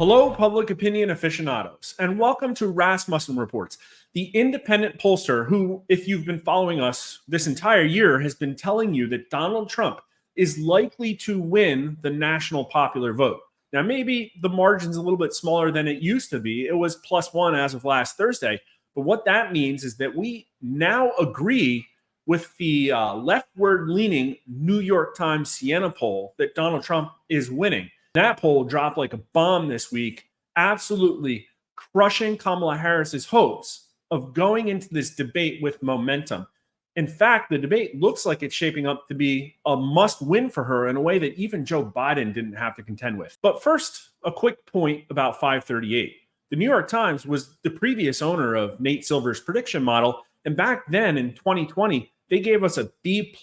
Hello, public opinion aficionados, and welcome to Rasmussen Reports, the independent pollster who, if you've been following us this entire year, has been telling you that Donald Trump is likely to win the national popular vote. Now, maybe the margin's a little bit smaller than it used to be. It was +1 as of last Thursday. But what that means is that we now agree with the leftward-leaning New York Times Siena poll that Donald Trump is winning. That poll dropped like a bomb this week, absolutely crushing Kamala Harris's hopes of going into this debate with momentum. In fact, the debate looks like it's shaping up to be a must-win for her in a way that even Joe Biden didn't have to contend with. But first, a quick point about 538. The New York Times was the previous owner of Nate Silver's prediction model, and back then in 2020, they gave us a B+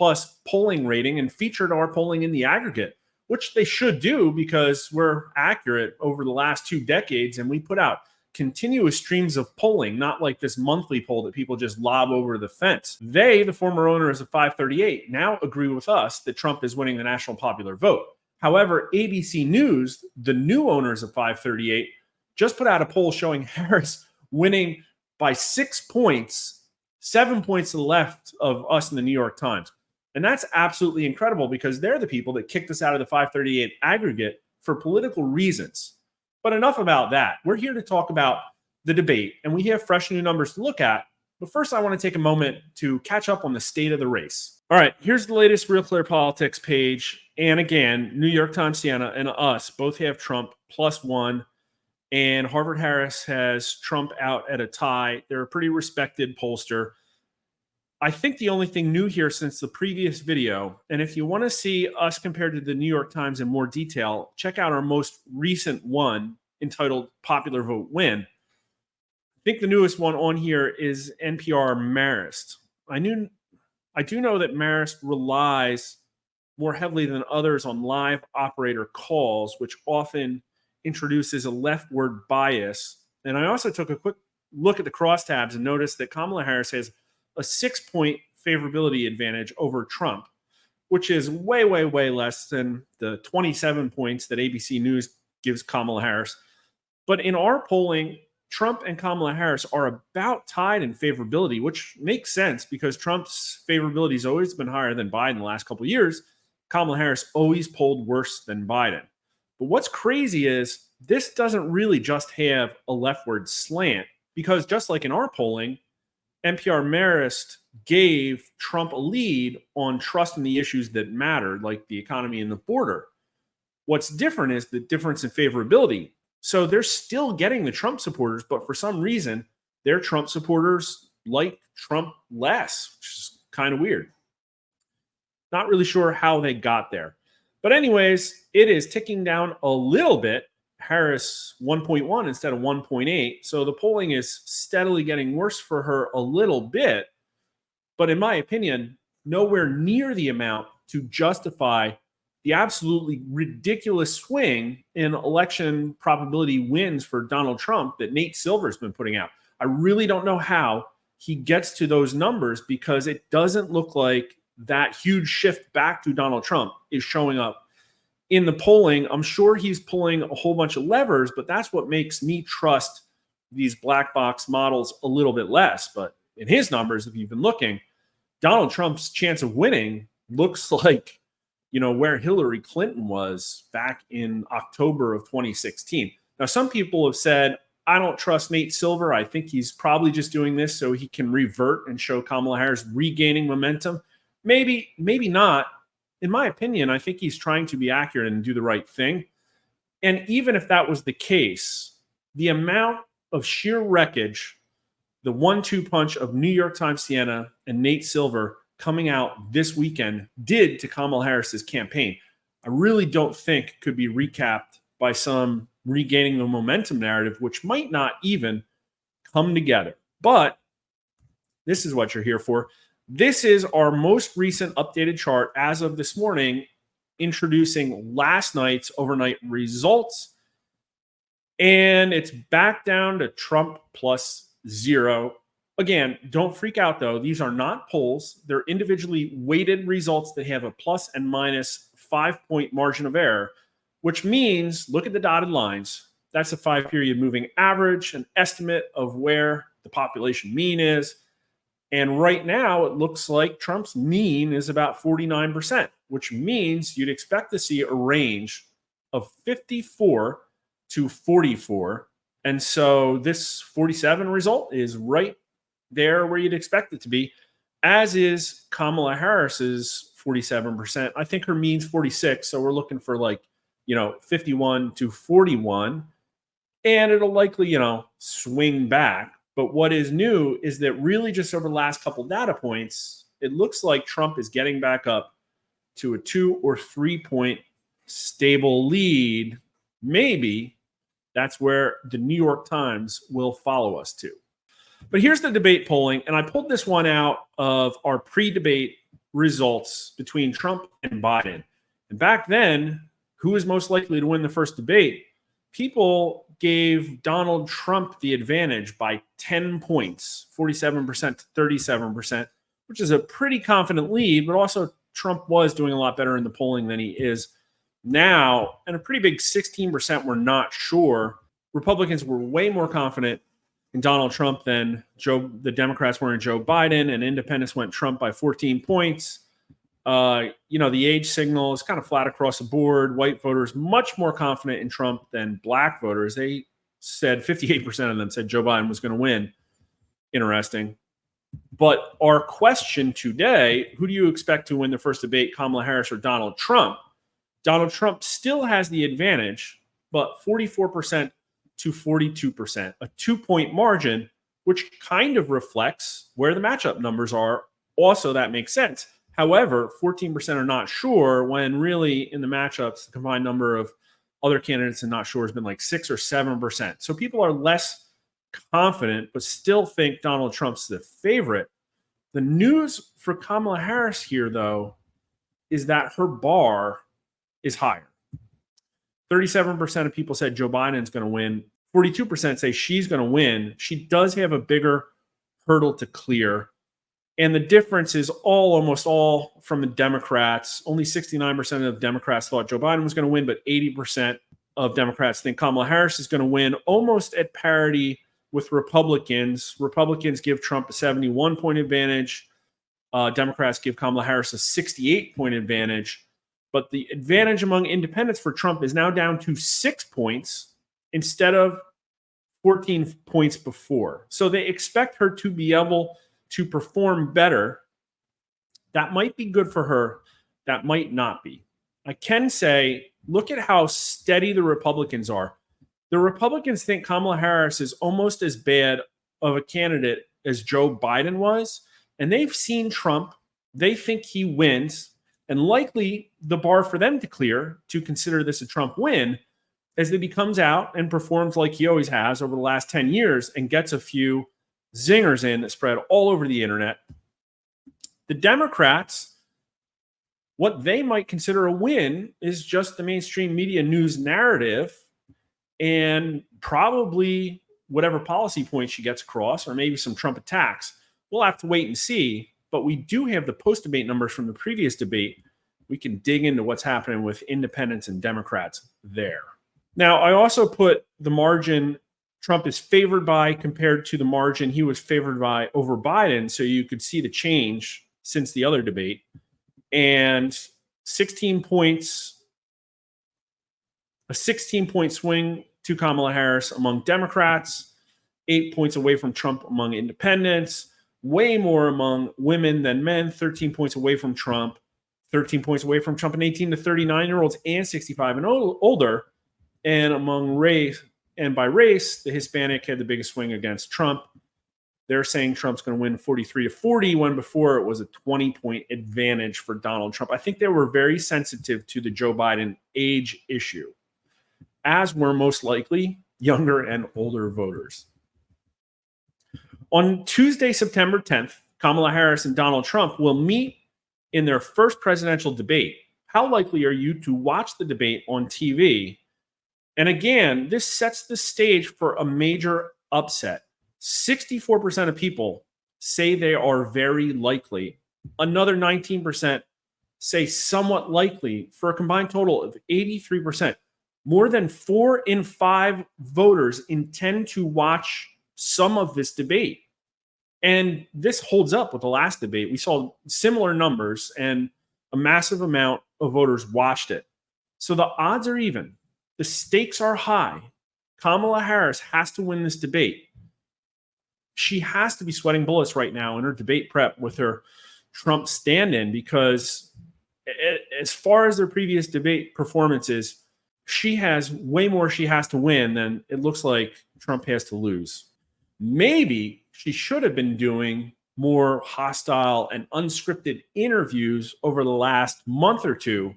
polling rating and featured our polling in the aggregate, which they should do because we're accurate over the last 2 decades, and we put out continuous streams of polling, not like this monthly poll that people just lob over the fence. They, the former owners of 538, now agree with us that Trump is winning the national popular vote. However, ABC News, the new owners of 538, just put out a poll showing Harris winning by 6 points, 7 points to the left of us in the New York Times. And that's absolutely incredible because they're the people that kicked us out of the 538 aggregate for political reasons. But enough about that. We're here to talk about the debate, and we have fresh new numbers to look at. But first, I want to take a moment to catch up on the state of the race. All right, here's the latest Real Clear Politics page. And again, New York Times Siena and us both have Trump +1. And Harvard Harris has Trump out at a tie. They're a pretty respected pollster. I think the only thing new here since the previous video, and if you want to see us compared to the New York Times in more detail, check out our most recent one entitled Popular Vote Win. I think the newest one on here is NPR Marist. I do know that Marist relies more heavily than others on live operator calls, which often introduces a leftward bias. And I also took a quick look at the crosstabs and noticed that Kamala Harris has a 6-point favorability advantage over Trump, which is way, way, way less than the 27 points that ABC News gives Kamala Harris. But in our polling, Trump and Kamala Harris are about tied in favorability, which makes sense because Trump's favorability has always been higher than Biden the last couple of years. Kamala Harris always polled worse than Biden. But what's crazy is this doesn't really just have a leftward slant because just like in our polling, NPR Marist gave Trump a lead on trust in the issues that mattered, like the economy and the border. What's different is the difference in favorability. So they're still getting the Trump supporters, but for some reason, their Trump supporters like Trump less, which is kind of weird. Not really sure how they got there. But anyways, it is ticking down a little bit. Harris 1.1 instead of 1.8. So the polling is steadily getting worse for her a little bit. But in my opinion, nowhere near the amount to justify the absolutely ridiculous swing in election probability wins for Donald Trump that Nate Silver's been putting out. I really don't know how he gets to those numbers because it doesn't look like that huge shift back to Donald Trump is showing up in the polling. I'm sure he's pulling a whole bunch of levers, but that's what makes me trust these black box models a little bit less. But in his numbers, if you've been looking, Donald Trump's chance of winning looks like, where Hillary Clinton was back in October of 2016. Now, some people have said, I don't trust Nate Silver. I think he's probably just doing this so he can revert and show Kamala Harris regaining momentum. Maybe not. In my opinion, I think he's trying to be accurate and do the right thing. And even if that was the case, the amount of sheer wreckage, the 1-2 punch of New York Times Siena and Nate Silver coming out this weekend did to Kamala Harris's campaign, I really don't think could be recapped by some regaining the momentum narrative, which might not even come together. But this is what you're here for. This is our most recent updated chart as of this morning, introducing last night's overnight results. And it's back down to Trump +0. Again, don't freak out, though. These are not polls. They're individually weighted results that have a plus and minus 5-point margin of error, which means, look at the dotted lines. That's a 5-period moving average, an estimate of where the population mean is. And right now, it looks like Trump's mean is about 49%, which means you'd expect to see a range of 54 to 44. And so this 47 result is right there where you'd expect it to be, as is Kamala Harris's 47%. I think her mean's 46. So we're looking for 51 to 41. And it'll likely, swing back. But what is new is that really just over the last couple data points, it looks like Trump is getting back up to a 2 or 3 point stable lead. Maybe that's where the New York Times will follow us to. But here's the debate polling, and I pulled this one out of our pre-debate results between Trump and Biden. And back then, who was most likely to win the first debate? People gave Donald Trump the advantage by 10 points, 47% to 37%, which is a pretty confident lead, but also Trump was doing a lot better in the polling than he is now. And a pretty big 16% were not sure. Republicans were way more confident in Donald Trump than the Democrats were in Joe Biden, and independents went Trump by 14 points. The age signal is kind of flat across the board. White voters much more confident in Trump than black voters. They said 58% of them said Joe Biden was going to win. Interesting. But our question today, who do you expect to win the first debate, Kamala Harris or Donald Trump? Donald Trump still has the advantage, but 44% to 42%, a 2-point margin, which kind of reflects where the matchup numbers are. Also, that makes sense. However, 14% are not sure when really in the matchups, the combined number of other candidates and not sure has been like 6 or 7%. So people are less confident, but still think Donald Trump's the favorite. The news for Kamala Harris here, though, is that her bar is higher. 37% of people said Joe Biden's going to win. 42% say she's going to win. She does have a bigger hurdle to clear. And the difference is almost all from the Democrats. Only 69% of Democrats thought Joe Biden was going to win, but 80% of Democrats think Kamala Harris is going to win, almost at parity with Republicans. Republicans give Trump a 71-point advantage. Democrats give Kamala Harris a 68-point advantage. But the advantage among independents for Trump is now down to 6 points instead of 14 points before. So they expect her to be able to perform better. That might be good for her. That might not be. I can say, look at how steady the Republicans are. The Republicans think Kamala Harris is almost as bad of a candidate as Joe Biden was. And they've seen Trump. They think he wins. And likely the bar for them to clear to consider this a Trump win is that he comes out and performs like he always has over the last 10 years and gets a few zingers in that spread all over the internet. The Democrats, what they might consider a win is just the mainstream media news narrative and probably whatever policy point she gets across, or maybe some Trump attacks. We'll have to wait and see, but we do have the post-debate numbers from the previous debate. We can dig into what's happening with independents and Democrats there. Now, I also put the margin Trump is favored by compared to the margin he was favored by over Biden, so you could see the change since the other debate. And 16 points, a 16-point swing to Kamala Harris among Democrats, 8 points away from Trump among independents, way more among women than men, 13 points away from Trump, 13 points away from Trump in 18 to 39-year-olds and 65 and older. And among race, and by race, the Hispanic had the biggest swing against Trump. They're saying Trump's going to win 43 to 40, when before it was a 20-point advantage for Donald Trump. I think they were very sensitive to the Joe Biden age issue, as were most likely younger and older voters. On Tuesday, September 10th, Kamala Harris and Donald Trump will meet in their first presidential debate. How likely are you to watch the debate on TV? And again, this sets the stage for a major upset. 64% of people say they are very likely. Another 19% say somewhat likely, for a combined total of 83%. More than 4 in 5 voters intend to watch some of this debate. And this holds up with the last debate. We saw similar numbers and a massive amount of voters watched it. So the odds are even. The stakes are high. Kamala Harris has to win this debate. She has to be sweating bullets right now in her debate prep with her Trump stand-in, because as far as their previous debate performances, she has way more she has to win than it looks like Trump has to lose. Maybe she should have been doing more hostile and unscripted interviews over the last month or two.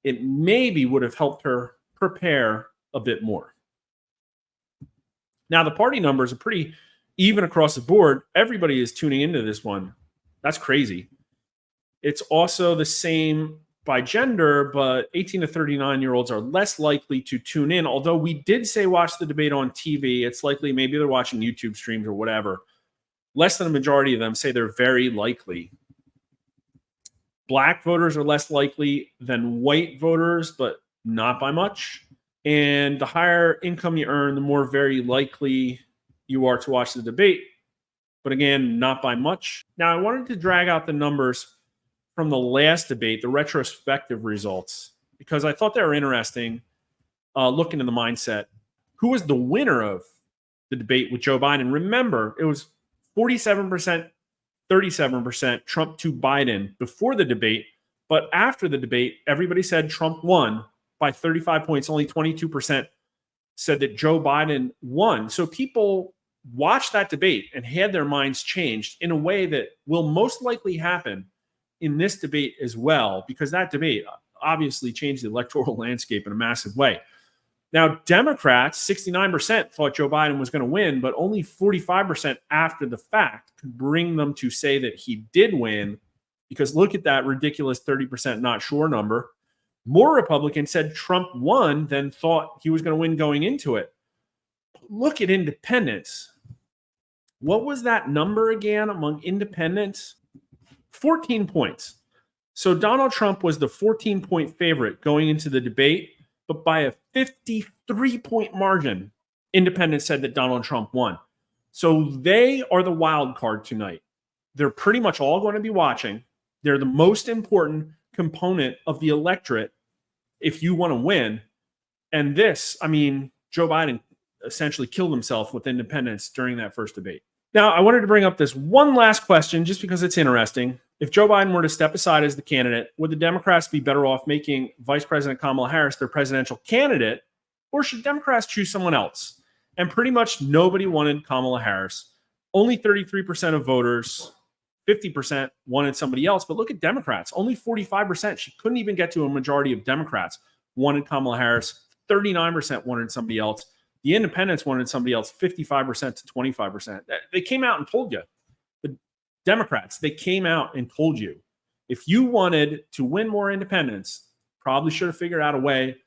It maybe would have helped her prepare a bit more. Now, the party numbers are pretty even across the board. Everybody is tuning into this one. That's crazy. It's also the same by gender, but 18 to 39-year-olds are less likely to tune in. Although we did say watch the debate on TV, it's likely maybe they're watching YouTube streams or whatever. Less than a majority of them say they're very likely. Black voters are less likely than white voters, but not by much. And the higher income you earn, the more very likely you are to watch the debate. But again, not by much. Now, I wanted to drag out the numbers from the last debate, the retrospective results, because I thought they were interesting, looking at the mindset. Who was the winner of the debate with Joe Biden? Remember, it was 47%, 37% Trump to Biden before the debate. But after the debate, everybody said Trump won by 35 points. Only 22% said that Joe Biden won. So people watched that debate and had their minds changed in a way that will most likely happen in this debate as well, because that debate obviously changed the electoral landscape in a massive way. Now, Democrats, 69% thought Joe Biden was going to win, but only 45% after the fact could bring them to say that he did win, because look at that ridiculous 30% not sure number. More Republicans said Trump won than thought he was going to win going into it. Look at independents. What was that number again among independents? 14 points. So Donald Trump was the 14-point favorite going into the debate, but by a 53-point margin, independents said that Donald Trump won. So they are the wild card tonight. They're pretty much all going to be watching. They're the most important component of the electorate if you want to win. And this, I mean, Joe Biden essentially killed himself with independents during that first debate. Now, I wanted to bring up this one last question just because it's interesting. If Joe Biden were to step aside as the candidate, would the Democrats be better off making Vice President Kamala Harris their presidential candidate, or should Democrats choose someone else? And pretty much nobody wanted Kamala Harris. Only 33% of voters, 50% wanted somebody else. But look at Democrats. Only 45%. She couldn't even get to a majority of Democrats wanted Kamala Harris. 39% wanted somebody else. The independents wanted somebody else, 55% to 25%. They came out and told you. The Democrats, they came out and told you. If you wanted to win more independents, probably should have figured out a way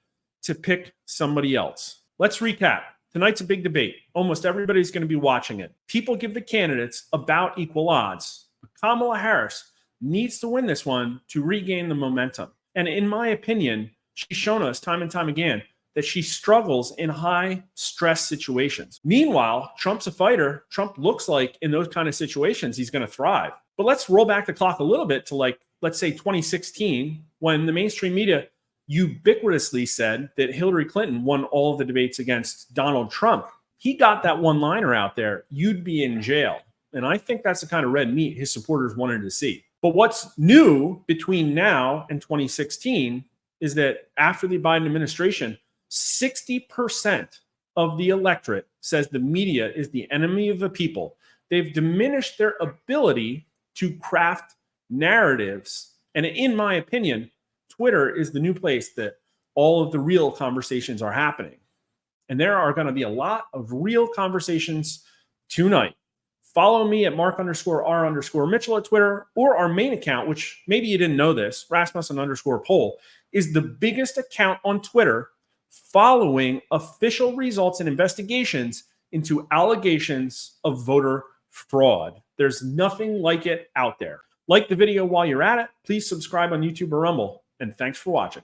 to pick somebody else. Let's recap. Tonight's a big debate. Almost everybody's going to be watching it. People give the candidates about equal odds. But Kamala Harris needs to win this one to regain the momentum. And in my opinion, she's shown us time and time again that she struggles in high stress situations. Meanwhile, Trump's a fighter. Trump looks like in those kind of situations, he's going to thrive. But let's roll back the clock a little bit to, like, let's say 2016, when the mainstream media ubiquitously said that Hillary Clinton won all of the debates against Donald Trump. He got that one-liner out there, "You'd be in jail." And I think that's the kind of red meat his supporters wanted to see. But what's new between now and 2016 is that after the Biden administration, 60% of the electorate says the media is the enemy of the people. They've diminished their ability to craft narratives. And in my opinion, Twitter is the new place that all of the real conversations are happening. And there are going to be a lot of real conversations tonight. Follow me at Mark_R_Mitchell at Twitter, or our main account, which maybe you didn't know this, Rasmussen_poll, is the biggest account on Twitter following official results and investigations into allegations of voter fraud. There's nothing like it out there. Like the video while you're at it. Please subscribe on YouTube or Rumble. And thanks for watching.